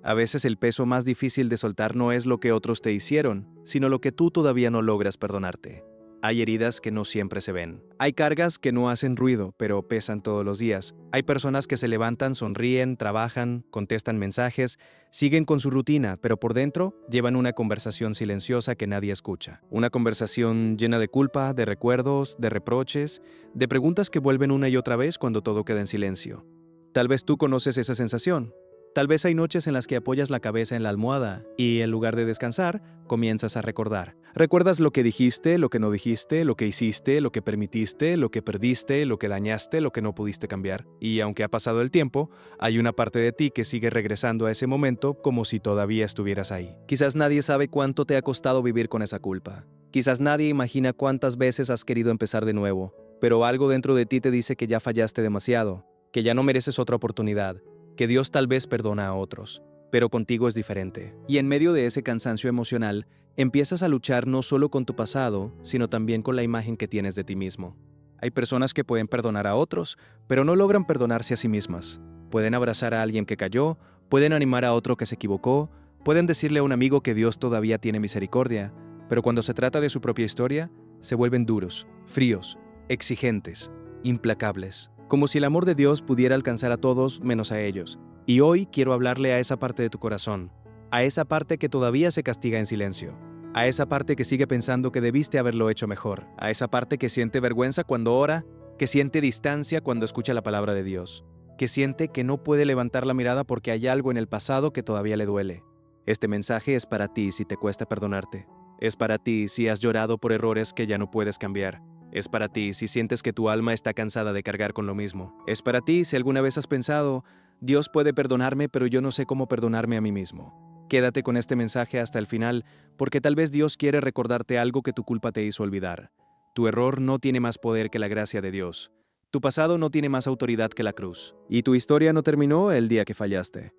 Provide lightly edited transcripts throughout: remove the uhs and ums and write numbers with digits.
A veces el peso más difícil de soltar no es lo que otros te hicieron, sino lo que tú todavía no logras perdonarte. Hay heridas que no siempre se ven. Hay cargas que no hacen ruido, pero pesan todos los días. Hay personas que se levantan, sonríen, trabajan, contestan mensajes, siguen con su rutina, pero por dentro llevan una conversación silenciosa que nadie escucha. Una conversación llena de culpa, de recuerdos, de reproches, de preguntas que vuelven una y otra vez cuando todo queda en silencio. Tal vez tú conoces esa sensación. Tal vez hay noches en las que apoyas la cabeza en la almohada y, en lugar de descansar, comienzas a recordar. Recuerdas lo que dijiste, lo que no dijiste, lo que hiciste, lo que permitiste, lo que perdiste, lo que dañaste, lo que no pudiste cambiar. Y aunque ha pasado el tiempo, hay una parte de ti que sigue regresando a ese momento como si todavía estuvieras ahí. Quizás nadie sabe cuánto te ha costado vivir con esa culpa. Quizás nadie imagina cuántas veces has querido empezar de nuevo, pero algo dentro de ti te dice que ya fallaste demasiado, que ya no mereces otra oportunidad, que Dios tal vez perdona a otros, pero contigo es diferente. Y en medio de ese cansancio emocional, empiezas a luchar no solo con tu pasado, sino también con la imagen que tienes de ti mismo. Hay personas que pueden perdonar a otros, pero no logran perdonarse a sí mismas. Pueden abrazar a alguien que cayó, pueden animar a otro que se equivocó, pueden decirle a un amigo que Dios todavía tiene misericordia, pero cuando se trata de su propia historia, se vuelven duros, fríos, exigentes, implacables. Como si el amor de Dios pudiera alcanzar a todos menos a ellos. Y hoy quiero hablarle a esa parte de tu corazón, a esa parte que todavía se castiga en silencio, a esa parte que sigue pensando que debiste haberlo hecho mejor, a esa parte que siente vergüenza cuando ora, que siente distancia cuando escucha la palabra de Dios, que siente que no puede levantar la mirada porque hay algo en el pasado que todavía le duele. Este mensaje es para ti si te cuesta perdonarte. Es para ti si has llorado por errores que ya no puedes cambiar. Es para ti si sientes que tu alma está cansada de cargar con lo mismo. Es para ti si alguna vez has pensado, Dios puede perdonarme, pero yo no sé cómo perdonarme a mí mismo. Quédate con este mensaje hasta el final, porque tal vez Dios quiere recordarte algo que tu culpa te hizo olvidar. Tu error no tiene más poder que la gracia de Dios. Tu pasado no tiene más autoridad que la cruz. Y tu historia no terminó el día que fallaste.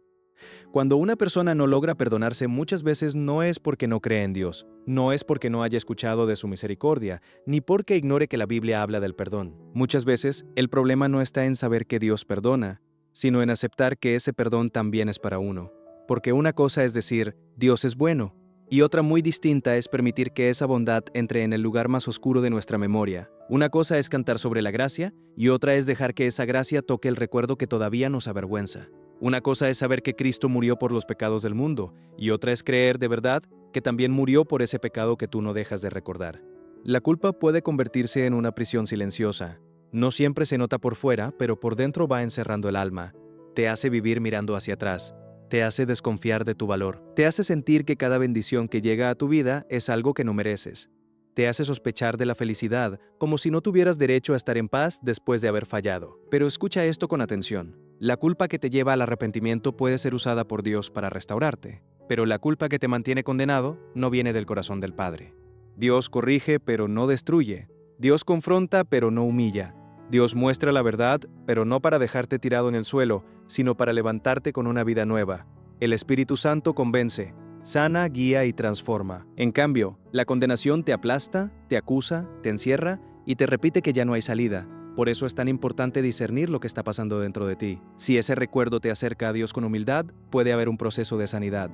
Cuando una persona no logra perdonarse, muchas veces no es porque no cree en Dios, no es porque no haya escuchado de su misericordia, ni porque ignore que la Biblia habla del perdón. Muchas veces, el problema no está en saber que Dios perdona, sino en aceptar que ese perdón también es para uno. Porque una cosa es decir, Dios es bueno, y otra muy distinta es permitir que esa bondad entre en el lugar más oscuro de nuestra memoria. Una cosa es cantar sobre la gracia, y otra es dejar que esa gracia toque el recuerdo que todavía nos avergüenza. Una cosa es saber que Cristo murió por los pecados del mundo, y otra es creer de verdad que también murió por ese pecado que tú no dejas de recordar. La culpa puede convertirse en una prisión silenciosa. No siempre se nota por fuera, pero por dentro va encerrando el alma. Te hace vivir mirando hacia atrás. Te hace desconfiar de tu valor. Te hace sentir que cada bendición que llega a tu vida es algo que no mereces. Te hace sospechar de la felicidad, como si no tuvieras derecho a estar en paz después de haber fallado. Pero escucha esto con atención. La culpa que te lleva al arrepentimiento puede ser usada por Dios para restaurarte, pero la culpa que te mantiene condenado no viene del corazón del Padre. Dios corrige, pero no destruye. Dios confronta, pero no humilla. Dios muestra la verdad, pero no para dejarte tirado en el suelo, sino para levantarte con una vida nueva. El Espíritu Santo convence, sana, guía y transforma. En cambio, la condenación te aplasta, te acusa, te encierra y te repite que ya no hay salida. Por eso es tan importante discernir lo que está pasando dentro de ti. Si ese recuerdo te acerca a Dios con humildad, puede haber un proceso de sanidad.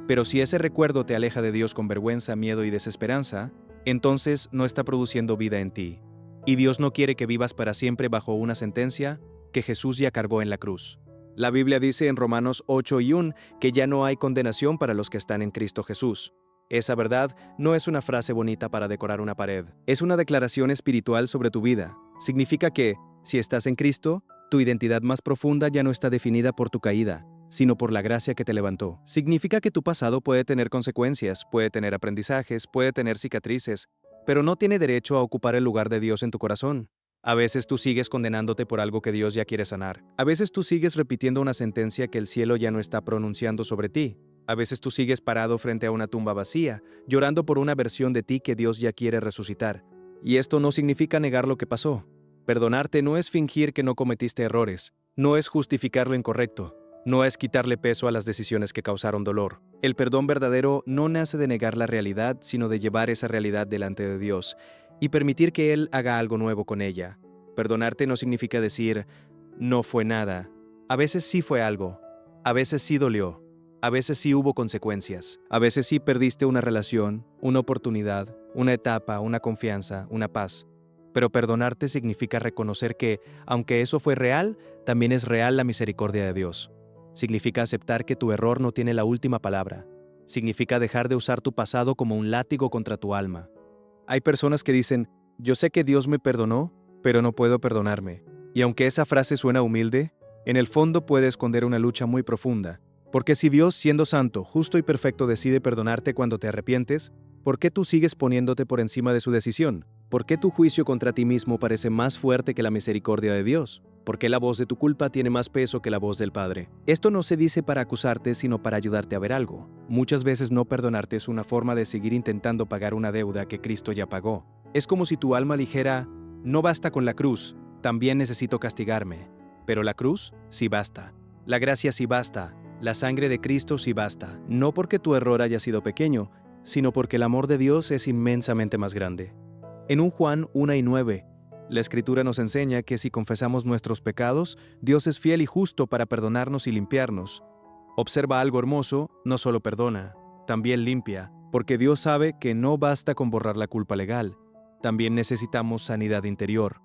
Pero si ese recuerdo te aleja de Dios con vergüenza, miedo y desesperanza, entonces no está produciendo vida en ti. Y Dios no quiere que vivas para siempre bajo una sentencia que Jesús ya cargó en la cruz. La Biblia dice en Romanos 8:1 que ya no hay condenación para los que están en Cristo Jesús. Esa verdad no es una frase bonita para decorar una pared, es una declaración espiritual sobre tu vida. Significa que, si estás en Cristo, tu identidad más profunda ya no está definida por tu caída, sino por la gracia que te levantó. Significa que tu pasado puede tener consecuencias, puede tener aprendizajes, puede tener cicatrices, pero no tiene derecho a ocupar el lugar de Dios en tu corazón. A veces tú sigues condenándote por algo que Dios ya quiere sanar. A veces tú sigues repitiendo una sentencia que el cielo ya no está pronunciando sobre ti. A veces tú sigues parado frente a una tumba vacía, llorando por una versión de ti que Dios ya quiere resucitar. Y esto no significa negar lo que pasó. Perdonarte no es fingir que no cometiste errores, no es justificar lo incorrecto, no es quitarle peso a las decisiones que causaron dolor. El perdón verdadero no nace de negar la realidad, sino de llevar esa realidad delante de Dios y permitir que Él haga algo nuevo con ella. Perdonarte no significa decir, no fue nada. A veces sí fue algo, a veces sí dolió, A veces sí hubo consecuencias. A veces sí perdiste una relación, una oportunidad, una etapa, una confianza, una paz. Pero perdonarte significa reconocer que, aunque eso fue real, también es real la misericordia de Dios. Significa aceptar que tu error no tiene la última palabra. Significa dejar de usar tu pasado como un látigo contra tu alma. Hay personas que dicen, yo sé que Dios me perdonó, pero no puedo perdonarme. Y aunque esa frase suena humilde, en el fondo puede esconder una lucha muy profunda. Porque si Dios, siendo santo, justo y perfecto, decide perdonarte cuando te arrepientes, ¿por qué tú sigues poniéndote por encima de su decisión? ¿Por qué tu juicio contra ti mismo parece más fuerte que la misericordia de Dios? ¿Por qué la voz de tu culpa tiene más peso que la voz del Padre? Esto no se dice para acusarte, sino para ayudarte a ver algo. Muchas veces no perdonarte es una forma de seguir intentando pagar una deuda que Cristo ya pagó. Es como si tu alma dijera, no basta con la cruz, también necesito castigarme. Pero la cruz sí basta. La gracia sí basta. La sangre de Cristo sí basta. No porque tu error haya sido pequeño, sino porque el amor de Dios es inmensamente más grande. En 1 Juan 1:9, la Escritura nos enseña que si confesamos nuestros pecados, Dios es fiel y justo para perdonarnos y limpiarnos. Observa algo hermoso, no solo perdona, también limpia, porque Dios sabe que no basta con borrar la culpa legal, también necesitamos sanidad interior.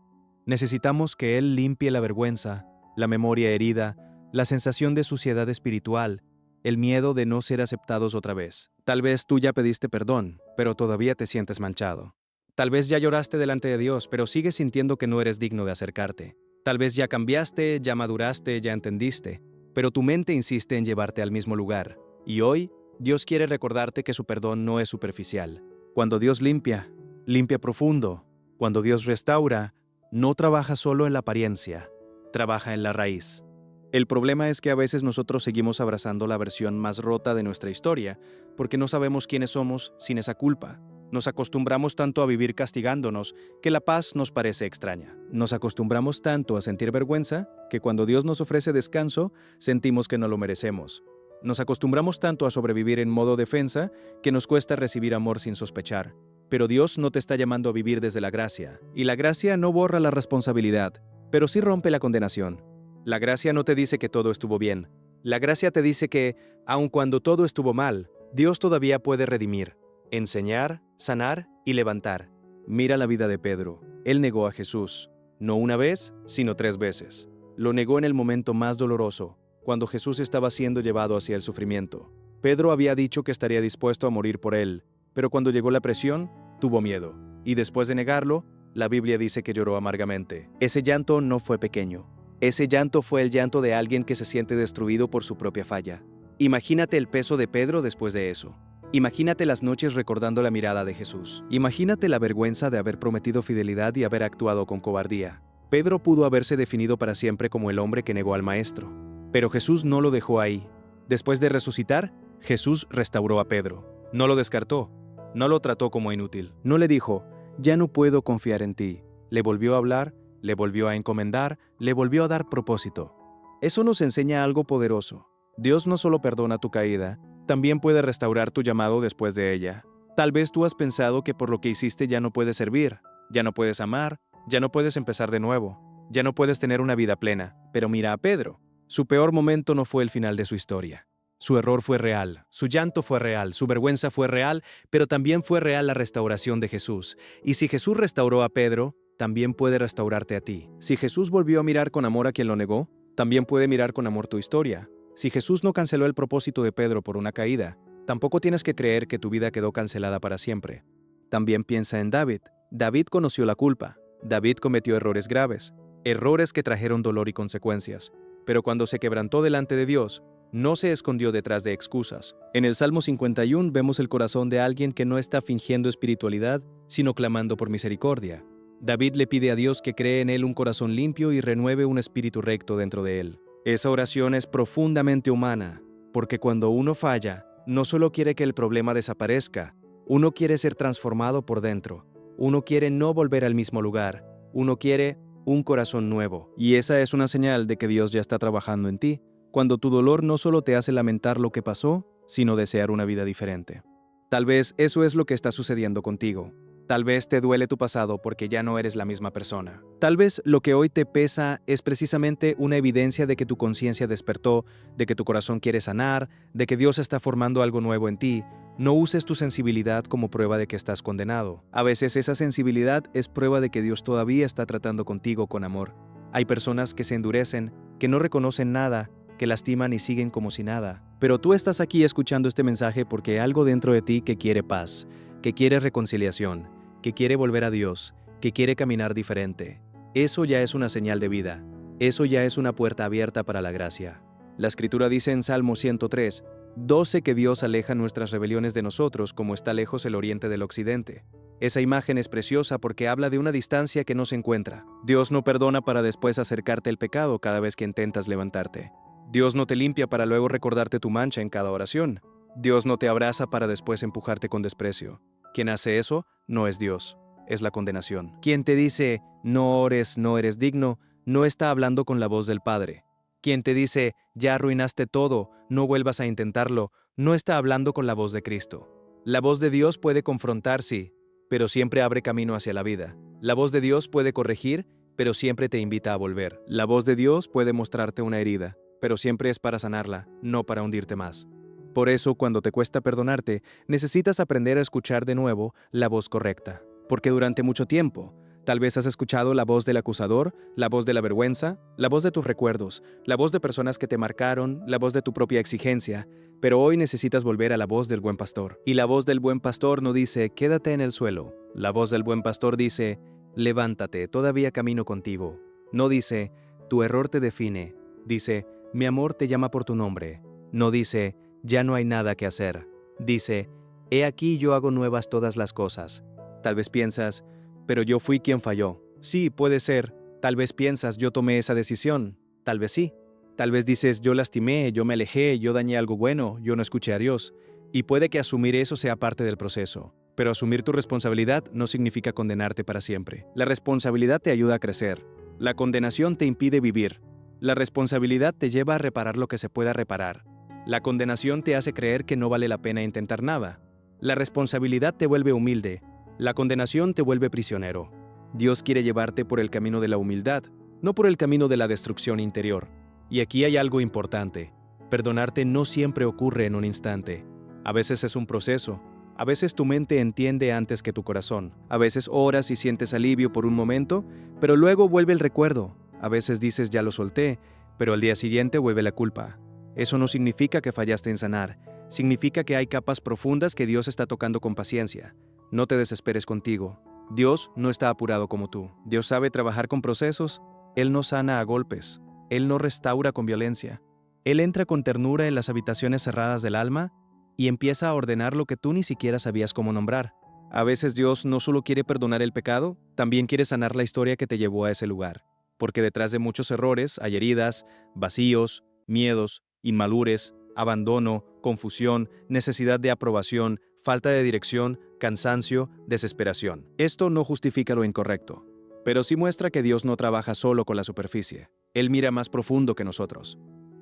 Necesitamos que Él limpie la vergüenza, la memoria herida, la sensación de suciedad espiritual, el miedo de no ser aceptados otra vez. Tal vez tú ya pediste perdón, pero todavía te sientes manchado. Tal vez ya lloraste delante de Dios, pero sigues sintiendo que no eres digno de acercarte. Tal vez ya cambiaste, ya maduraste, ya entendiste, pero tu mente insiste en llevarte al mismo lugar. Y hoy, Dios quiere recordarte que su perdón no es superficial. Cuando Dios limpia, limpia profundo. Cuando Dios restaura, no trabaja solo en la apariencia, trabaja en la raíz. El problema es que a veces nosotros seguimos abrazando la versión más rota de nuestra historia, porque no sabemos quiénes somos sin esa culpa. Nos acostumbramos tanto a vivir castigándonos que la paz nos parece extraña. Nos acostumbramos tanto a sentir vergüenza que cuando Dios nos ofrece descanso, sentimos que no lo merecemos. Nos acostumbramos tanto a sobrevivir en modo defensa que nos cuesta recibir amor sin sospechar. Pero Dios no te está llamando a vivir desde la gracia, y la gracia no borra la responsabilidad, pero sí rompe la condenación. La gracia no te dice que todo estuvo bien. La gracia te dice que, aun cuando todo estuvo mal, Dios todavía puede redimir, enseñar, sanar y levantar. Mira la vida de Pedro. Él negó a Jesús, no una vez, sino 3 veces. Lo negó en el momento más doloroso, cuando Jesús estaba siendo llevado hacia el sufrimiento. Pedro había dicho que estaría dispuesto a morir por él, pero cuando llegó la presión, tuvo miedo. Y después de negarlo, la Biblia dice que lloró amargamente. Ese llanto no fue pequeño. Ese llanto fue el llanto de alguien que se siente destruido por su propia falla. Imagínate el peso de Pedro después de eso. Imagínate las noches recordando la mirada de Jesús. Imagínate la vergüenza de haber prometido fidelidad y haber actuado con cobardía. Pedro pudo haberse definido para siempre como el hombre que negó al Maestro. Pero Jesús no lo dejó ahí. Después de resucitar, Jesús restauró a Pedro. No lo descartó. No lo trató como inútil. No le dijo, ya no puedo confiar en ti. Le volvió a hablar, le volvió a encomendar, le volvió a dar propósito. Eso nos enseña algo poderoso. Dios no solo perdona tu caída, también puede restaurar tu llamado después de ella. Tal vez tú has pensado que por lo que hiciste ya no puedes servir, ya no puedes amar, ya no puedes empezar de nuevo, ya no puedes tener una vida plena. Pero mira a Pedro. Su peor momento no fue el final de su historia. Su error fue real, su llanto fue real, su vergüenza fue real, pero también fue real la restauración de Jesús. Y si Jesús restauró a Pedro, también puede restaurarte a ti. Si Jesús volvió a mirar con amor a quien lo negó, también puede mirar con amor tu historia. Si Jesús no canceló el propósito de Pedro por una caída, tampoco tienes que creer que tu vida quedó cancelada para siempre. También piensa en David. David conoció la culpa. David cometió errores graves, errores que trajeron dolor y consecuencias. Pero cuando se quebrantó delante de Dios, no se escondió detrás de excusas. En el Salmo 51 vemos el corazón de alguien que no está fingiendo espiritualidad, sino clamando por misericordia. David le pide a Dios que cree en él un corazón limpio y renueve un espíritu recto dentro de él. Esa oración es profundamente humana, porque cuando uno falla, no solo quiere que el problema desaparezca, uno quiere ser transformado por dentro. Uno quiere no volver al mismo lugar. Uno quiere un corazón nuevo. Y esa es una señal de que Dios ya está trabajando en ti, cuando tu dolor no solo te hace lamentar lo que pasó, sino desear una vida diferente. Tal vez eso es lo que está sucediendo contigo. Tal vez te duele tu pasado porque ya no eres la misma persona. Tal vez lo que hoy te pesa es precisamente una evidencia de que tu conciencia despertó, de que tu corazón quiere sanar, de que Dios está formando algo nuevo en ti. No uses tu sensibilidad como prueba de que estás condenado. A veces esa sensibilidad es prueba de que Dios todavía está tratando contigo con amor. Hay personas que se endurecen, que no reconocen nada, que lastiman y siguen como si nada. Pero tú estás aquí escuchando este mensaje porque hay algo dentro de ti que quiere paz, que quiere reconciliación, que quiere volver a Dios, que quiere caminar diferente. Eso ya es una señal de vida. Eso ya es una puerta abierta para la gracia. La Escritura dice en Salmo 103, 12 que Dios aleja nuestras rebeliones de nosotros como está lejos el oriente del occidente. Esa imagen es preciosa porque habla de una distancia que no se encuentra. Dios no perdona para después acercarte el pecado cada vez que intentas levantarte. Dios no te limpia para luego recordarte tu mancha en cada oración. Dios no te abraza para después empujarte con desprecio. Quien hace eso no es Dios, es la condenación. Quien te dice, no ores, no eres digno, no está hablando con la voz del Padre. Quien te dice, ya arruinaste todo, no vuelvas a intentarlo, no está hablando con la voz de Cristo. La voz de Dios puede confrontar, sí, pero siempre abre camino hacia la vida. La voz de Dios puede corregir, pero siempre te invita a volver. La voz de Dios puede mostrarte una herida, pero siempre es para sanarla, no para hundirte más. Por eso, cuando te cuesta perdonarte, necesitas aprender a escuchar de nuevo la voz correcta. Porque durante mucho tiempo, tal vez has escuchado la voz del acusador, la voz de la vergüenza, la voz de tus recuerdos, la voz de personas que te marcaron, la voz de tu propia exigencia, pero hoy necesitas volver a la voz del buen pastor. Y la voz del buen pastor no dice, quédate en el suelo. La voz del buen pastor dice, levántate, todavía camino contigo. No dice, tu error te define. Dice, mi amor te llama por tu nombre. No dice, ya no hay nada que hacer. Dice, he aquí yo hago nuevas todas las cosas. Tal vez piensas, pero yo fui quien falló. Sí, puede ser. Tal vez piensas, yo tomé esa decisión. Tal vez sí. Tal vez dices, yo lastimé, yo me alejé, yo dañé algo bueno, yo no escuché a Dios. Y puede que asumir eso sea parte del proceso. Pero asumir tu responsabilidad no significa condenarte para siempre. La responsabilidad te ayuda a crecer. La condenación te impide vivir. La responsabilidad te lleva a reparar lo que se pueda reparar. La condenación te hace creer que no vale la pena intentar nada. La responsabilidad te vuelve humilde. La condenación te vuelve prisionero. Dios quiere llevarte por el camino de la humildad, no por el camino de la destrucción interior. Y aquí hay algo importante. Perdonarte no siempre ocurre en un instante. A veces es un proceso. A veces tu mente entiende antes que tu corazón. A veces oras y sientes alivio por un momento, pero luego vuelve el recuerdo. A veces dices ya lo solté, pero al día siguiente vuelve la culpa. Eso no significa que fallaste en sanar. Significa que hay capas profundas que Dios está tocando con paciencia. No te desesperes contigo. Dios no está apurado como tú. Dios sabe trabajar con procesos. Él no sana a golpes. Él no restaura con violencia. Él entra con ternura en las habitaciones cerradas del alma y empieza a ordenar lo que tú ni siquiera sabías cómo nombrar. A veces Dios no solo quiere perdonar el pecado, también quiere sanar la historia que te llevó a ese lugar. Porque detrás de muchos errores hay heridas, vacíos, miedos, inmadurez, abandono, confusión, necesidad de aprobación, falta de dirección, cansancio, desesperación. Esto no justifica lo incorrecto, pero sí muestra que Dios no trabaja solo con la superficie. Él mira más profundo que nosotros.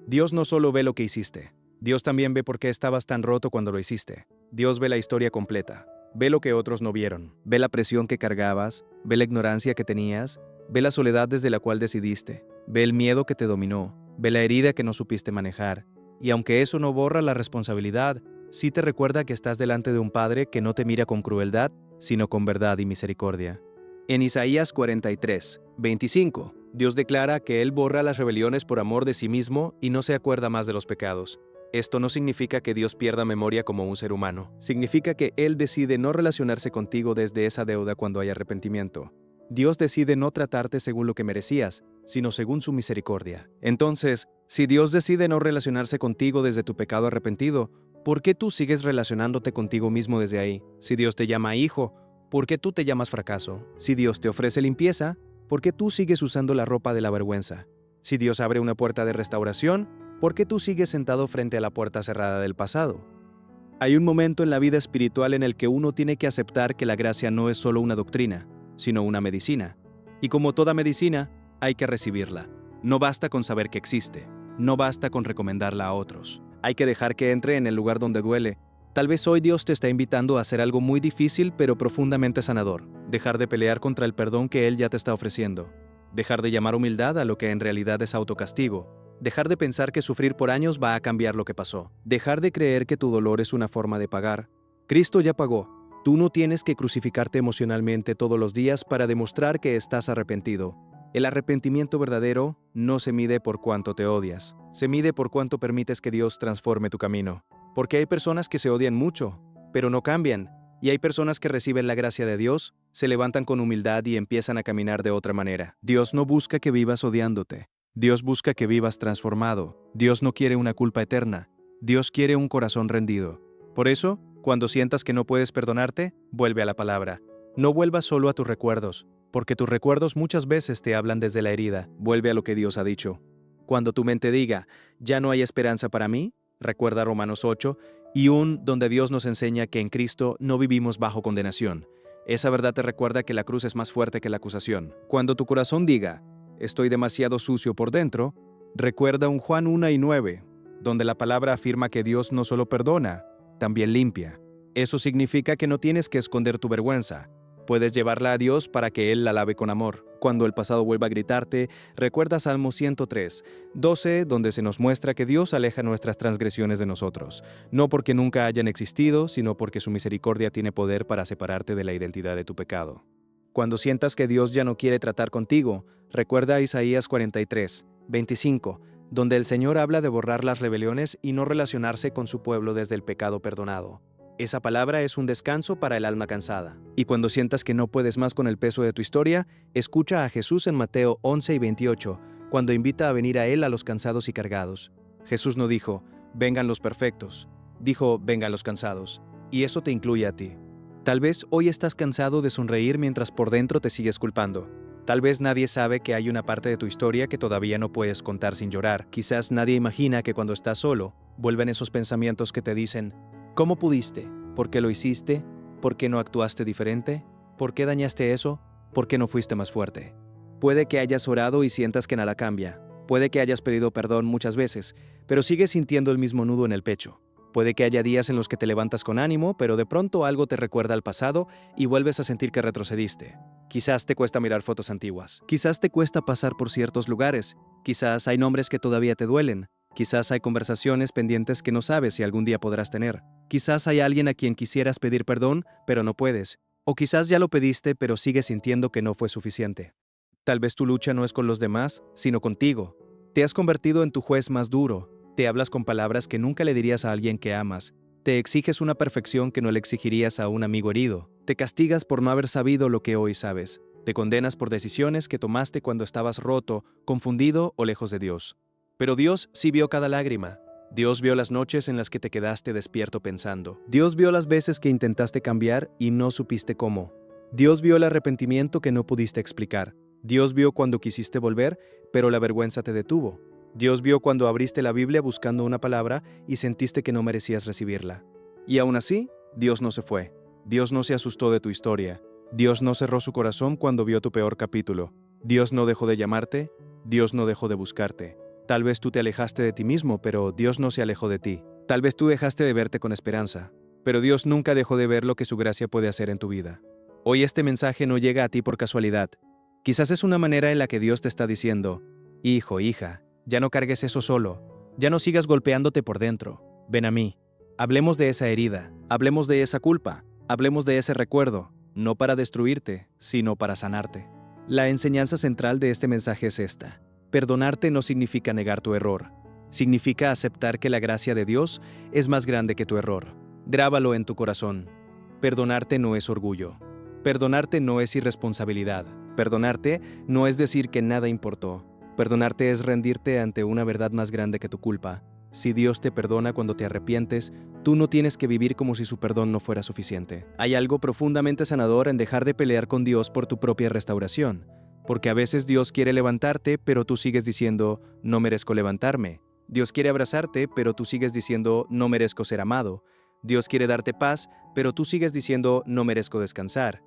Dios no solo ve lo que hiciste, Dios también ve por qué estabas tan roto cuando lo hiciste. Dios ve la historia completa, ve lo que otros no vieron, ve la presión que cargabas, ve la ignorancia que tenías, ve la soledad desde la cual decidiste, ve el miedo que te dominó, ve la herida que no supiste manejar. Y aunque eso no borra la responsabilidad, sí te recuerda que estás delante de un Padre que no te mira con crueldad, sino con verdad y misericordia. En Isaías 43, 25, Dios declara que Él borra las rebeliones por amor de sí mismo y no se acuerda más de los pecados. Esto no significa que Dios pierda memoria como un ser humano. Significa que Él decide no relacionarse contigo desde esa deuda cuando hay arrepentimiento. Dios decide no tratarte según lo que merecías, sino según su misericordia. Entonces, si Dios decide no relacionarse contigo desde tu pecado arrepentido, ¿por qué tú sigues relacionándote contigo mismo desde ahí? Si Dios te llama hijo, ¿por qué tú te llamas fracaso? Si Dios te ofrece limpieza, ¿por qué tú sigues usando la ropa de la vergüenza? Si Dios abre una puerta de restauración, ¿por qué tú sigues sentado frente a la puerta cerrada del pasado? Hay un momento en la vida espiritual en el que uno tiene que aceptar que la gracia no es solo una doctrina, sino una medicina. Y como toda medicina, hay que recibirla. No basta con saber que existe, no basta con recomendarla a otros. Hay que dejar que entre en el lugar donde duele, Tal vez hoy Dios te está invitando a hacer algo muy difícil pero profundamente sanador. Dejar de pelear contra el perdón que Él ya te está ofreciendo. Dejar de llamar humildad a lo que en realidad es autocastigo. Dejar de pensar que sufrir por años va a cambiar lo que pasó. Dejar de creer que tu dolor es una forma de pagar. Cristo ya pagó. Tú no tienes que crucificarte emocionalmente todos los días para demostrar que estás arrepentido. El arrepentimiento verdadero no se mide por cuánto te odias. Se mide por cuánto permites que Dios transforme tu camino. Porque hay personas que se odian mucho, pero no cambian. Y hay personas que reciben la gracia de Dios, se levantan con humildad y empiezan a caminar de otra manera. Dios no busca que vivas odiándote. Dios busca que vivas transformado. Dios no quiere una culpa eterna. Dios quiere un corazón rendido. Por eso, cuando sientas que no puedes perdonarte, vuelve a la palabra. No vuelvas solo a tus recuerdos, porque tus recuerdos muchas veces te hablan desde la herida. Vuelve a lo que Dios ha dicho. Cuando tu mente diga, ya no hay esperanza para mí, recuerda Romanos 8, donde Dios nos enseña que en Cristo no vivimos bajo condenación. Esa verdad te recuerda que la cruz es más fuerte que la acusación. Cuando tu corazón diga, estoy demasiado sucio por dentro, recuerda un Juan 1:9, donde la palabra afirma que Dios no solo perdona, también limpia. Eso significa que no tienes que esconder tu vergüenza. Puedes llevarla a Dios para que Él la lave con amor. Cuando el pasado vuelva a gritarte, recuerda Salmo 103:12, donde se nos muestra que Dios aleja nuestras transgresiones de nosotros, no porque nunca hayan existido, sino porque su misericordia tiene poder para separarte de la identidad de tu pecado. Cuando sientas que Dios ya no quiere tratar contigo, recuerda Isaías 43:25, donde el Señor habla de borrar las rebeliones y no relacionarse con su pueblo desde el pecado perdonado. Esa palabra es un descanso para el alma cansada. Y cuando sientas que no puedes más con el peso de tu historia, escucha a Jesús en Mateo 11:28, cuando invita a venir a Él a los cansados y cargados. Jesús no dijo, vengan los perfectos, dijo, vengan los cansados. Y eso te incluye a ti. Tal vez hoy estás cansado de sonreír mientras por dentro te sigues culpando. Tal vez nadie sabe que hay una parte de tu historia que todavía no puedes contar sin llorar. Quizás nadie imagina que cuando estás solo, vuelven esos pensamientos que te dicen, ¿cómo pudiste? ¿Por qué lo hiciste? ¿Por qué no actuaste diferente? ¿Por qué dañaste eso? ¿Por qué no fuiste más fuerte? Puede que hayas orado y sientas que nada cambia. Puede que hayas pedido perdón muchas veces, pero sigues sintiendo el mismo nudo en el pecho. Puede que haya días en los que te levantas con ánimo, pero de pronto algo te recuerda al pasado y vuelves a sentir que retrocediste. Quizás te cuesta mirar fotos antiguas. Quizás te cuesta pasar por ciertos lugares. Quizás hay nombres que todavía te duelen. Quizás hay conversaciones pendientes que no sabes si algún día podrás tener. Quizás hay alguien a quien quisieras pedir perdón, pero no puedes. O quizás ya lo pediste, pero sigues sintiendo que no fue suficiente. Tal vez tu lucha no es con los demás, sino contigo. Te has convertido en tu juez más duro. Te hablas con palabras que nunca le dirías a alguien que amas. Te exiges una perfección que no le exigirías a un amigo herido. Te castigas por no haber sabido lo que hoy sabes. Te condenas por decisiones que tomaste cuando estabas roto, confundido o lejos de Dios. Pero Dios sí vio cada lágrima. Dios vio las noches en las que te quedaste despierto pensando. Dios vio las veces que intentaste cambiar y no supiste cómo. Dios vio el arrepentimiento que no pudiste explicar. Dios vio cuando quisiste volver, pero la vergüenza te detuvo. Dios vio cuando abriste la Biblia buscando una palabra y sentiste que no merecías recibirla. Y aún así, Dios no se fue. Dios no se asustó de tu historia. Dios no cerró su corazón cuando vio tu peor capítulo. Dios no dejó de llamarte. Dios no dejó de buscarte. Tal vez tú te alejaste de ti mismo, pero Dios no se alejó de ti. Tal vez tú dejaste de verte con esperanza, pero Dios nunca dejó de ver lo que su gracia puede hacer en tu vida. Hoy este mensaje no llega a ti por casualidad. Quizás es una manera en la que Dios te está diciendo, hijo, hija, ya no cargues eso solo, ya no sigas golpeándote por dentro, ven a mí. Hablemos de esa herida, hablemos de esa culpa, hablemos de ese recuerdo, no para destruirte, sino para sanarte. La enseñanza central de este mensaje es esta. Perdonarte no significa negar tu error. Significa aceptar que la gracia de Dios es más grande que tu error. Grábalo en tu corazón. Perdonarte no es orgullo. Perdonarte no es irresponsabilidad. Perdonarte no es decir que nada importó. Perdonarte es rendirte ante una verdad más grande que tu culpa. Si Dios te perdona cuando te arrepientes, tú no tienes que vivir como si su perdón no fuera suficiente. Hay algo profundamente sanador en dejar de pelear con Dios por tu propia restauración. Porque a veces Dios quiere levantarte, pero tú sigues diciendo, no merezco levantarme. Dios quiere abrazarte, pero tú sigues diciendo, no merezco ser amado. Dios quiere darte paz, pero tú sigues diciendo, no merezco descansar.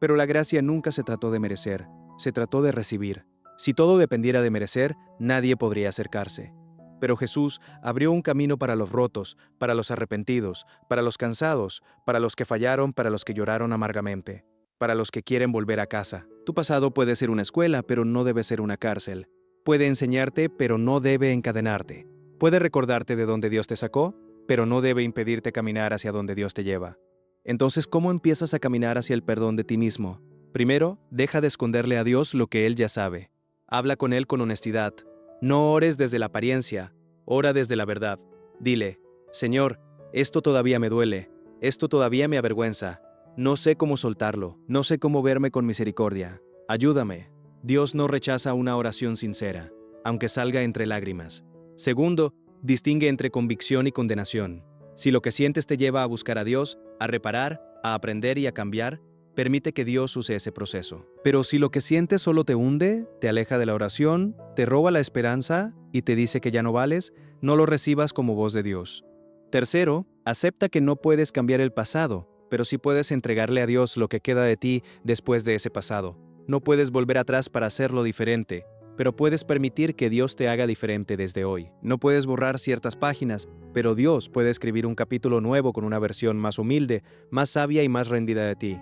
Pero la gracia nunca se trató de merecer, se trató de recibir. Si todo dependiera de merecer, nadie podría acercarse. Pero Jesús abrió un camino para los rotos, para los arrepentidos, para los cansados, para los que fallaron, para los que lloraron amargamente, para los que quieren volver a casa. Tu pasado puede ser una escuela, pero no debe ser una cárcel. Puede enseñarte, pero no debe encadenarte. Puede recordarte de dónde Dios te sacó, pero no debe impedirte caminar hacia donde Dios te lleva. Entonces, ¿cómo empiezas a caminar hacia el perdón de ti mismo? Primero, deja de esconderle a Dios lo que Él ya sabe. Habla con Él con honestidad. No ores desde la apariencia, ora desde la verdad. Dile, Señor, esto todavía me duele, esto todavía me avergüenza. No sé cómo soltarlo, no sé cómo verme con misericordia. Ayúdame. Dios no rechaza una oración sincera, aunque salga entre lágrimas. Segundo, distingue entre convicción y condenación. Si lo que sientes te lleva a buscar a Dios, a reparar, a aprender y a cambiar, permite que Dios use ese proceso. Pero si lo que sientes solo te hunde, te aleja de la oración, te roba la esperanza y te dice que ya no vales, no lo recibas como voz de Dios. Tercero, acepta que no puedes cambiar el pasado, pero sí puedes entregarle a Dios lo que queda de ti después de ese pasado. No puedes volver atrás para hacerlo diferente, pero puedes permitir que Dios te haga diferente desde hoy. No puedes borrar ciertas páginas, pero Dios puede escribir un capítulo nuevo con una versión más humilde, más sabia y más rendida de ti.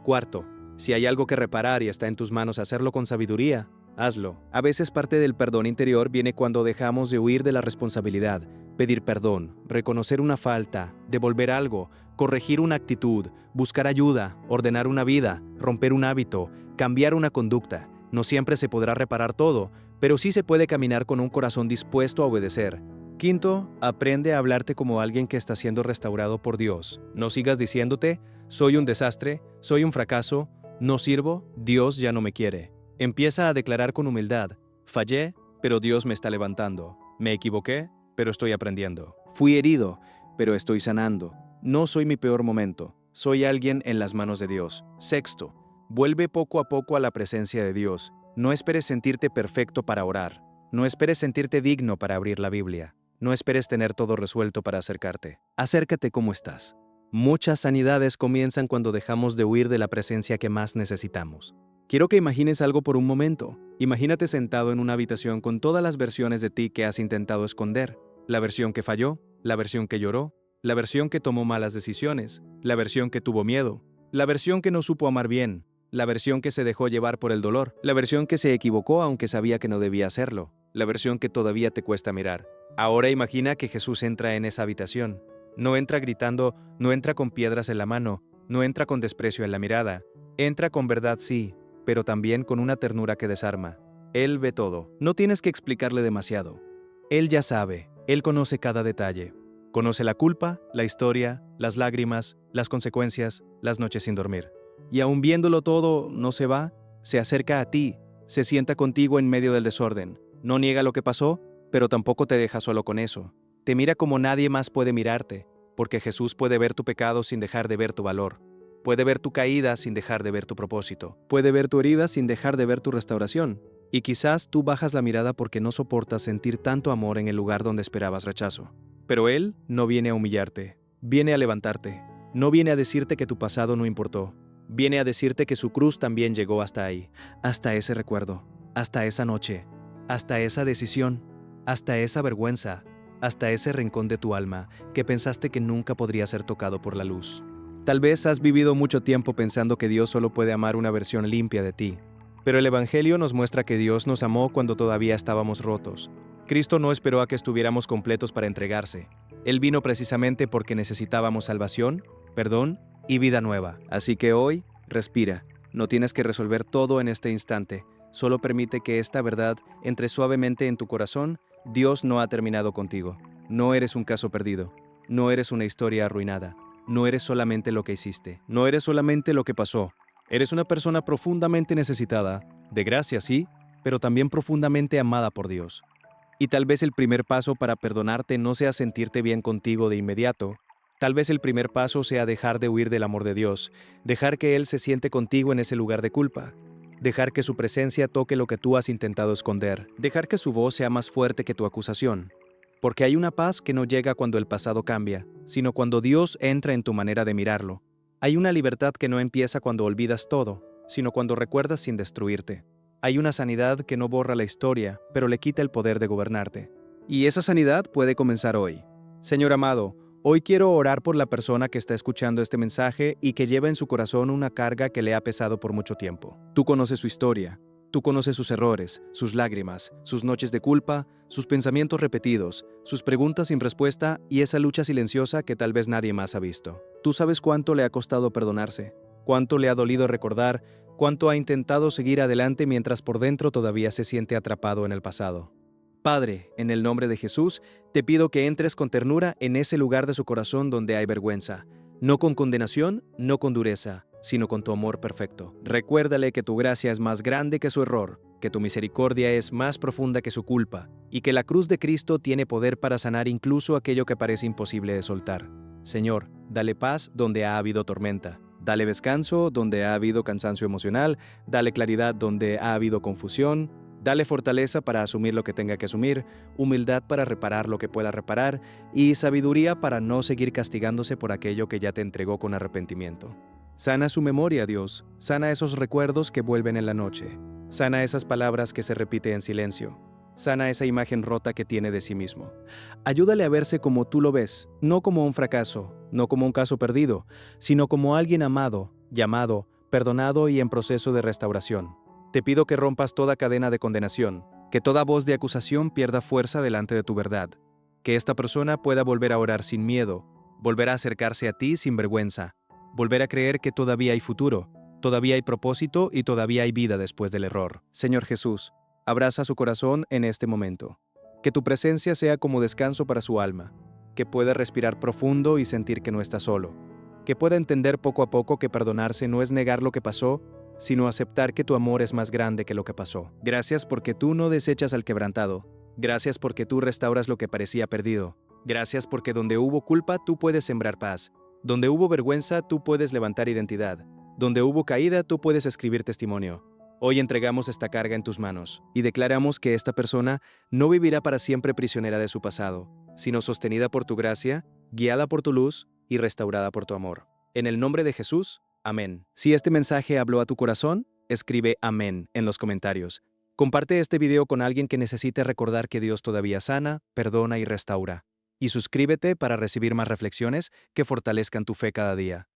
Cuarto, si hay algo que reparar y está en tus manos hacerlo con sabiduría, hazlo. A veces parte del perdón interior viene cuando dejamos de huir de la responsabilidad, pedir perdón, reconocer una falta, devolver algo, corregir una actitud, buscar ayuda, ordenar una vida, romper un hábito, cambiar una conducta. No siempre se podrá reparar todo, pero sí se puede caminar con un corazón dispuesto a obedecer. Quinto, aprende a hablarte como alguien que está siendo restaurado por Dios. No sigas diciéndote, soy un desastre, soy un fracaso, no sirvo, Dios ya no me quiere. Empieza a declarar con humildad, fallé, pero Dios me está levantando. Me equivoqué, pero estoy aprendiendo. Fui herido, pero estoy sanando. No soy mi peor momento, soy alguien en las manos de Dios. Sexto, vuelve poco a poco a la presencia de Dios. No esperes sentirte perfecto para orar. No esperes sentirte digno para abrir la Biblia. No esperes tener todo resuelto para acercarte. Acércate como estás. Muchas sanidades comienzan cuando dejamos de huir de la presencia que más necesitamos. Quiero que imagines algo por un momento. Imagínate sentado en una habitación con todas las versiones de ti que has intentado esconder. La versión que falló, la versión que lloró, la versión que tomó malas decisiones, la versión que tuvo miedo, la versión que no supo amar bien, la versión que se dejó llevar por el dolor, la versión que se equivocó aunque sabía que no debía hacerlo, la versión que todavía te cuesta mirar. Ahora imagina que Jesús entra en esa habitación. No entra gritando, no entra con piedras en la mano, no entra con desprecio en la mirada. Entra con verdad sí, pero también con una ternura que desarma. Él ve todo. No tienes que explicarle demasiado. Él ya sabe. Él conoce cada detalle. Conoce la culpa, la historia, las lágrimas, las consecuencias, las noches sin dormir. Y aun viéndolo todo, no se va, se acerca a ti, se sienta contigo en medio del desorden. No niega lo que pasó, pero tampoco te deja solo con eso. Te mira como nadie más puede mirarte, porque Jesús puede ver tu pecado sin dejar de ver tu valor. Puede ver tu caída sin dejar de ver tu propósito. Puede ver tu herida sin dejar de ver tu restauración. Y quizás tú bajas la mirada porque no soportas sentir tanto amor en el lugar donde esperabas rechazo. Pero Él no viene a humillarte, viene a levantarte. No viene a decirte que tu pasado no importó. Viene a decirte que su cruz también llegó hasta ahí, hasta ese recuerdo, hasta esa noche, hasta esa decisión, hasta esa vergüenza, hasta ese rincón de tu alma que pensaste que nunca podría ser tocado por la luz. Tal vez has vivido mucho tiempo pensando que Dios solo puede amar una versión limpia de ti, pero el Evangelio nos muestra que Dios nos amó cuando todavía estábamos rotos. Cristo no esperó a que estuviéramos completos para entregarse. Él vino precisamente porque necesitábamos salvación, perdón y vida nueva. Así que hoy, respira. No tienes que resolver todo en este instante. Solo permite que esta verdad entre suavemente en tu corazón. Dios no ha terminado contigo. No eres un caso perdido. No eres una historia arruinada. No eres solamente lo que hiciste. No eres solamente lo que pasó. Eres una persona profundamente necesitada, de gracia sí, pero también profundamente amada por Dios. Y tal vez el primer paso para perdonarte no sea sentirte bien contigo de inmediato. Tal vez el primer paso sea dejar de huir del amor de Dios, dejar que Él se siente contigo en ese lugar de culpa, dejar que su presencia toque lo que tú has intentado esconder, dejar que su voz sea más fuerte que tu acusación. Porque hay una paz que no llega cuando el pasado cambia, sino cuando Dios entra en tu manera de mirarlo. Hay una libertad que no empieza cuando olvidas todo, sino cuando recuerdas sin destruirte. Hay una sanidad que no borra la historia, pero le quita el poder de gobernarte. Y esa sanidad puede comenzar hoy. Señor amado, hoy quiero orar por la persona que está escuchando este mensaje y que lleva en su corazón una carga que le ha pesado por mucho tiempo. Tú conoces su historia, tú conoces sus errores, sus lágrimas, sus noches de culpa, sus pensamientos repetidos, sus preguntas sin respuesta y esa lucha silenciosa que tal vez nadie más ha visto. Tú sabes cuánto le ha costado perdonarse, cuánto le ha dolido recordar, cuánto ha intentado seguir adelante mientras por dentro todavía se siente atrapado en el pasado. Padre, en el nombre de Jesús, te pido que entres con ternura en ese lugar de su corazón donde hay vergüenza, no con condenación, no con dureza, sino con tu amor perfecto. Recuérdale que tu gracia es más grande que su error, que tu misericordia es más profunda que su culpa, y que la cruz de Cristo tiene poder para sanar incluso aquello que parece imposible de soltar. Señor, dale paz donde ha habido tormenta. Dale descanso donde ha habido cansancio emocional, dale claridad donde ha habido confusión, dale fortaleza para asumir lo que tenga que asumir, humildad para reparar lo que pueda reparar y sabiduría para no seguir castigándose por aquello que ya te entregó con arrepentimiento. Sana su memoria, Dios, sana esos recuerdos que vuelven en la noche, sana esas palabras que se repiten en silencio, sana esa imagen rota que tiene de sí mismo. Ayúdale a verse como tú lo ves, no como un fracaso, no como un caso perdido, sino como alguien amado, llamado, perdonado y en proceso de restauración. Te pido que rompas toda cadena de condenación, que toda voz de acusación pierda fuerza delante de tu verdad, que esta persona pueda volver a orar sin miedo, volver a acercarse a ti sin vergüenza, volver a creer que todavía hay futuro, todavía hay propósito y todavía hay vida después del error. Señor Jesús, abraza su corazón en este momento. Que tu presencia sea como descanso para su alma, que pueda respirar profundo y sentir que no está solo, que pueda entender poco a poco que perdonarse no es negar lo que pasó, sino aceptar que tu amor es más grande que lo que pasó. Gracias porque tú no desechas al quebrantado. Gracias porque tú restauras lo que parecía perdido. Gracias porque donde hubo culpa tú puedes sembrar paz. Donde hubo vergüenza tú puedes levantar identidad. Donde hubo caída tú puedes escribir testimonio. Hoy entregamos esta carga en tus manos y declaramos que esta persona no vivirá para siempre prisionera de su pasado, sino sostenida por tu gracia, guiada por tu luz y restaurada por tu amor. En el nombre de Jesús, amén. Si este mensaje habló a tu corazón, escribe amén en los comentarios. Comparte este video con alguien que necesite recordar que Dios todavía sana, perdona y restaura. Y suscríbete para recibir más reflexiones que fortalezcan tu fe cada día.